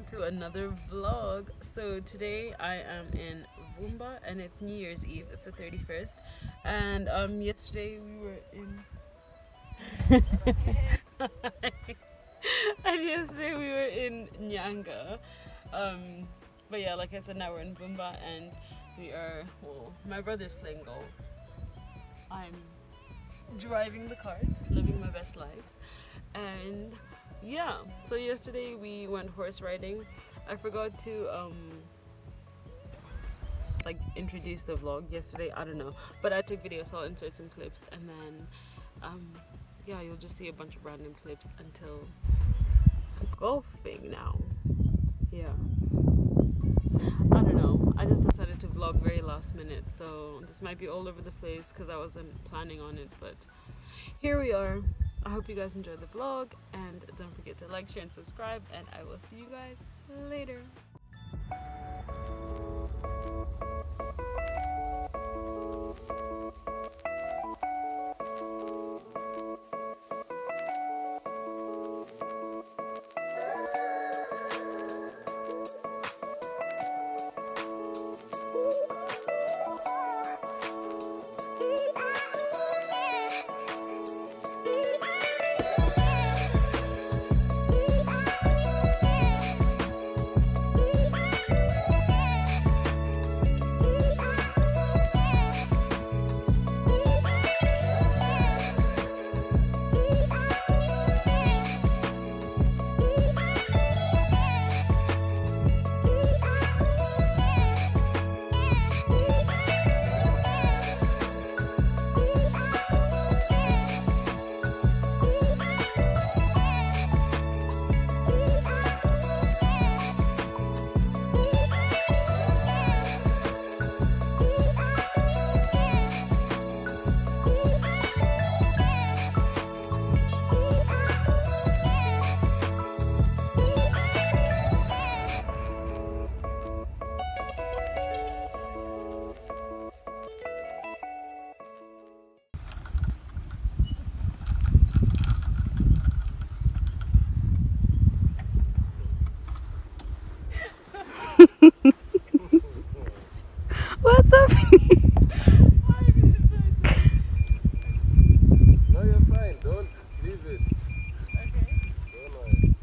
to another vlog. So today I am in Vumba and it's New Year's Eve. It's the 31st, and yesterday we were in and yesterday we were in Nyanga. But yeah, like I said, now we're in Vumba and we are, well, my brother's playing golf. I'm driving the cart, living my best life. And yeah, so yesterday we went horse riding. I forgot to like introduce the vlog yesterday, I don't know, but I took videos, so I'll insert some clips, and then yeah, you'll just see a bunch of random clips until golfing now. Yeah, I don't know, I just decided to vlog very last minute, so this might be all over the place because I wasn't planning on it, but here we are. I hope you guys enjoyed the vlog, and don't forget to like, share, and subscribe, and I will see you guys later. What's up? No, you're fine. Don't leave it. Okay. Don't worry.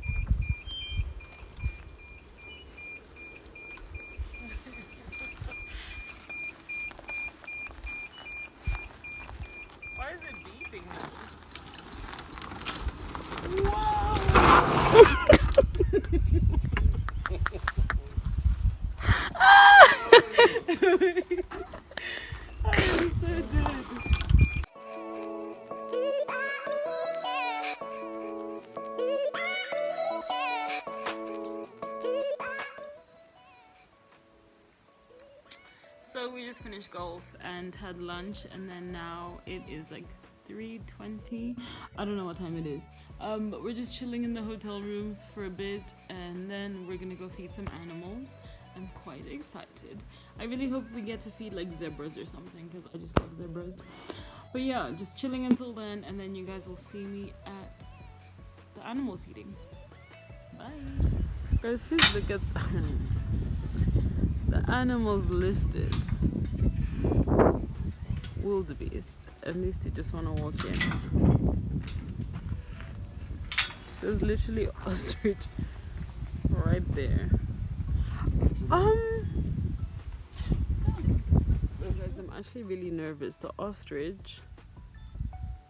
Why is it beeping now? I am so dead. So we just finished golf and had lunch, and then now it is like 3:20. I don't know what time it is. But we're just chilling in the hotel rooms for a bit, and then we're gonna go feed some animals. I'm quite excited. I really hope we get to feed like zebras or something, because I just love zebras. But yeah, just chilling until then, and then you guys will see me at the animal feeding. Bye. Guys, please look at the animals listed. Wildebeest, and these two just want to walk in. There's literally ostrich right there. Guys, I'm actually really nervous. The ostrich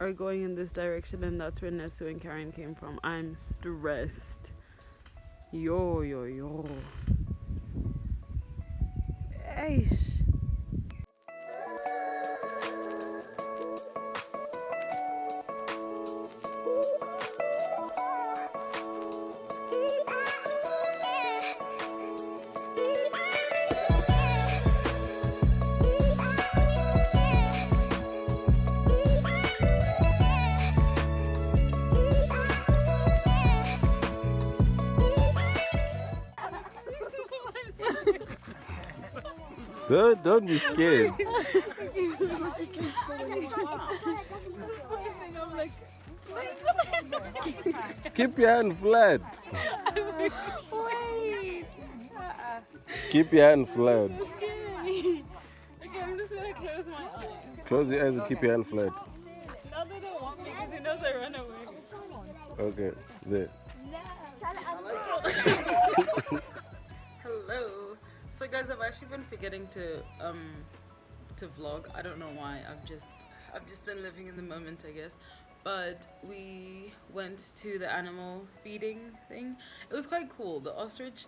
are going in this direction, and that's where Nesu and Karen came from. I'm stressed. Yo. Eish. Don't be scared. Keep your hand flat. Wait. Keep your hand flat. So scary. Okay, I'm just gonna close my eyes. Close your eyes and keep your hand flat. Now they don't want me because he knows I run away. Okay, there. Hello. So guys, I've actually been forgetting to vlog. I don't know why. I've just been living in the moment, I guess. But we went to the animal feeding thing. It was quite cool. The ostrich,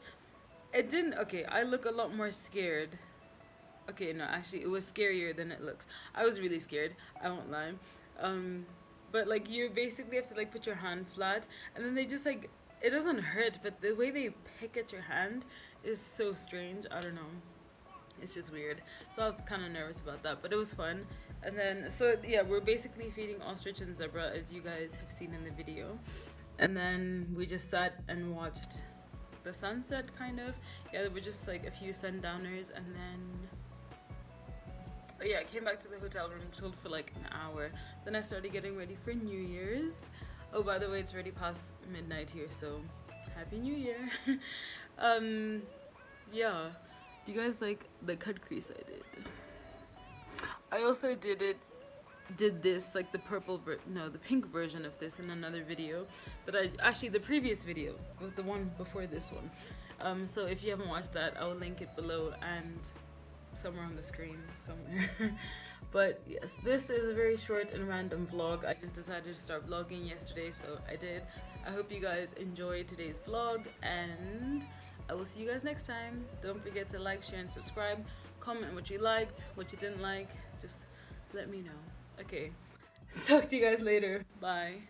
it didn't, okay, I look a lot more scared. Okay, no, actually it was scarier than it looks. I was really scared, I won't lie. But like you basically have to like put your hand flat and then they just like, it doesn't hurt, but the way they pick at your hand is so strange. I don't know. It's just weird. So I was kind of nervous about that, but it was fun. And then, so yeah, we're basically feeding ostrich and zebra as you guys have seen in the video. And then we just sat and watched the sunset kind of. Yeah, there were just like a few sundowners and then, but yeah, I came back to the hotel room, chilled for like an hour. Then I started getting ready for New Year's. Oh, by the way, it's already past midnight here, so Happy New Year. Yeah. Do you guys like the cut crease I did? I also did this, like the the pink version of this in another video. But actually the previous video, the one before this one. So if you haven't watched that, I will link it below and somewhere on the screen, somewhere. But yes, this is a very short and random vlog. I just decided to start vlogging yesterday, so I did. I hope you guys enjoyed today's vlog, and I will see you guys next time. Don't forget to like, share, and subscribe. Comment what you liked, what you didn't like. Just let me know. Okay, talk to you guys later. Bye.